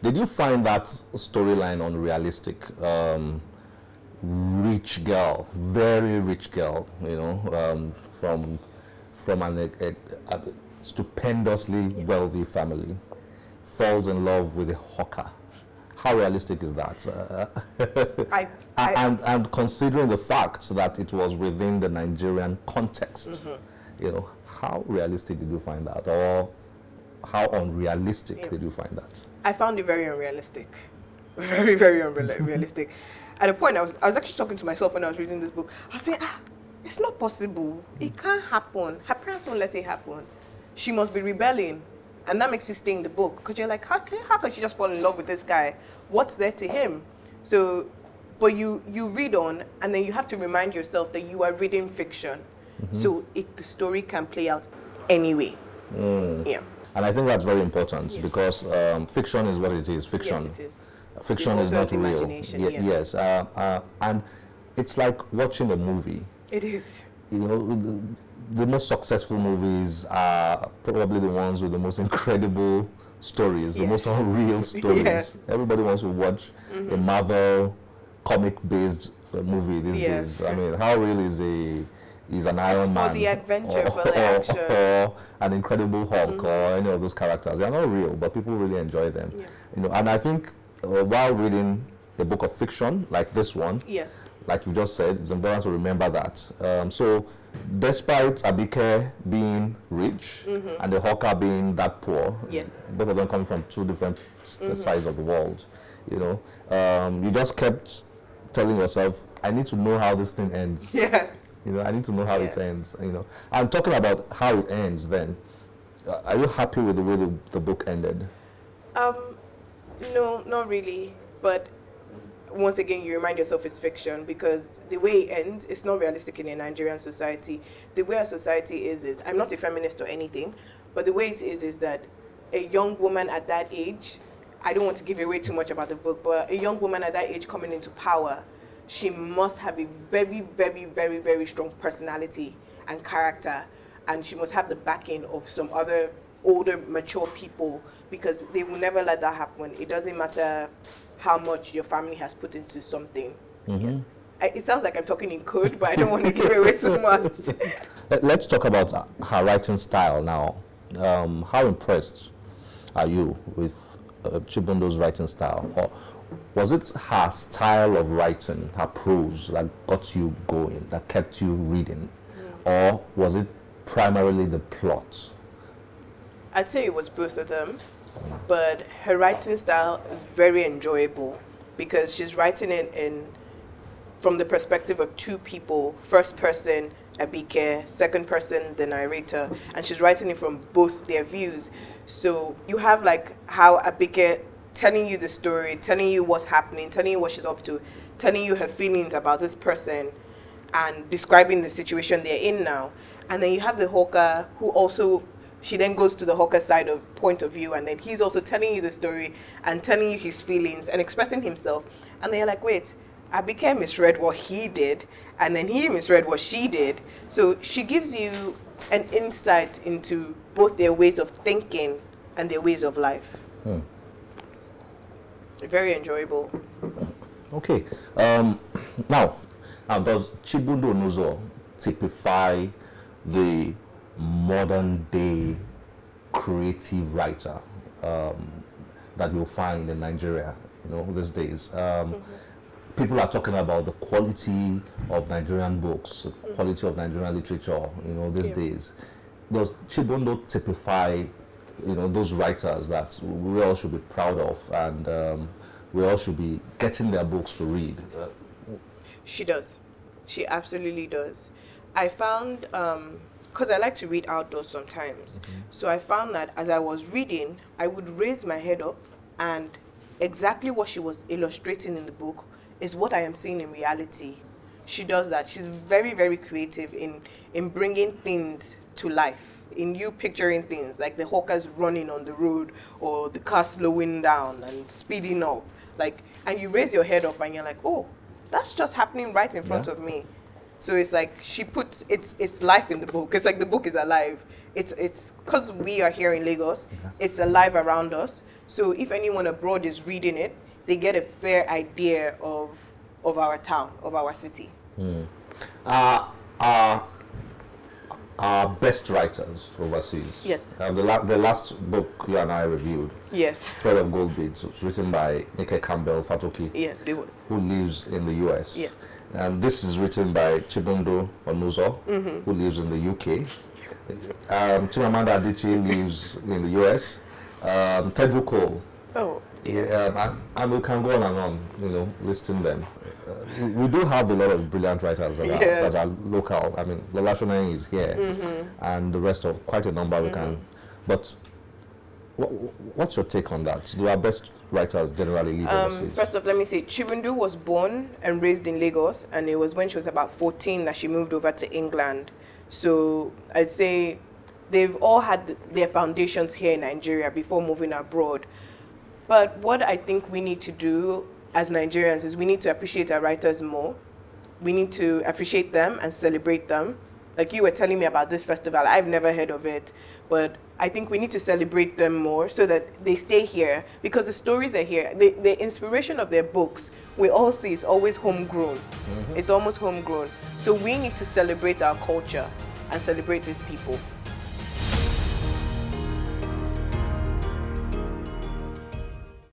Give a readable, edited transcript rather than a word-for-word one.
Did you find that storyline unrealistic? Rich girl, very rich girl, you know, from a stupendously wealthy family, falls in love with a hawker. How realistic is that? And considering the fact that it was within the Nigerian context, you know, how realistic did you find that, or how unrealistic did you find that? I found it very unrealistic, very, very unrealistic. At a point, I was actually talking to myself when I was reading this book. I was saying, it's not possible. It can't happen. Her parents won't let it happen. She must be rebelling. And that makes you stay in the book. Because you're like, how can she just fall in love with this guy? What's there to him? So, but you read on, and then you have to remind yourself that you are reading fiction. So the story can play out anyway. Yeah. And I think that's very important because fiction is what it is. Fiction. Yes, it is. Fiction is not real. Yes. And it's like watching a movie. It is. You know, the most successful movies are probably the ones with the most incredible stories, the most unreal stories. Everybody wants to watch a Marvel comic-based movie these days. I mean, how real is an Iron Man? For the adventure, for the action. Or an Incredible Hulk or any of those characters. They're not real, but people really enjoy them. You know, and I think while reading a book of fiction like this one, like you just said, it's important to remember that. So despite Abike being rich and the hawker being that poor, both of them coming from two different sides of the world, you know, you just kept telling yourself, I need to know how this thing ends. You know, I need to know how it ends, you know. And talking about how it ends then, are you happy with the way the book ended? No, not really. But once again, you remind yourself it's fiction because the way it ends, it's not realistic in a Nigerian society. The way our society is I'm not a feminist or anything, but the way it is that a young woman at that age, I don't want to give away too much about the book, but a young woman at that age coming into power, she must have a very, very, very, very strong personality and character, and she must have the backing of some other older, mature people, because they will never let that happen. It doesn't matter how much your family has put into something. It sounds like I'm talking in code, but I don't want to give away too much. Let's talk about her writing style now. How impressed are you with Chibundu's writing style? Or was it her style of writing, her prose, that got you going, that kept you reading? Or was it primarily the plot? I'd say it was both of them, but her writing style is very enjoyable because she's writing it from the perspective of two people. First person, Abike, second person, the narrator, and she's writing it from both their views. So you have like how Abike telling you the story, telling you what's happening, telling you what she's up to, telling you her feelings about this person, and describing the situation they're in now. And then you have the hawker who also, she then goes to the hawker side of point of view, and then he's also telling you the story and telling you his feelings and expressing himself. And then you're like, wait, Abike misread what he did, and then he misread what she did. So she gives you an insight into both their ways of thinking and their ways of life. Very enjoyable. Okay. Now, does Chibundu Onuzo typify the modern day creative writer that you'll find in Nigeria, you know, these days? People are talking about the quality of Nigerian books, the quality of Nigerian literature, you know, these days. Does Chibundu typify, you know, those writers that we all should be proud of, and we all should be getting their books to read? She does. She absolutely does. I found, because I like to read outdoors sometimes, so I found that as I was reading, I would raise my head up, and exactly what she was illustrating in the book is what I am seeing in reality. She does that. She's very, very creative in bringing things to life, in you picturing things like the hawkers running on the road or the car slowing down and speeding up, like, and you raise your head up and you're like, oh, that's just happening right in front of me. So it's like she puts it's life in the book. It's like the book is alive. It's because we are here in Lagos. It's alive around us. So if anyone abroad is reading it, they get a fair idea of our town, of our city. Our best writers overseas. Yes. The last book you and I reviewed. Yes. Thread of Gold Beads was written by Nike Campbell Fatoki. Yes, it was. Who lives in the US. Yes. This is written by Chibundu Onuzo, who lives in the UK. Chimamanda Adichie lives in the US. Tedru Cole. Oh. Yeah, and we can go on and on, you know, listing them. We do have a lot of brilliant writers that are local. I mean, Lola Shonen is here, and the rest of quite a number we can. But what's your take on that? Do our best writers generally live overseas? First off, let me say, Chibundu was born and raised in Lagos, and it was when she was about 14 that she moved over to England. So I'd say they've all had their foundations here in Nigeria before moving abroad. But what I think we need to do as Nigerians is we need to appreciate our writers more. We need to appreciate them and celebrate them. Like you were telling me about this festival, I've never heard of it, but I think we need to celebrate them more so that they stay here, because the stories are here. The inspiration of their books, we all see, is always homegrown. It's almost homegrown. So we need to celebrate our culture and celebrate these people.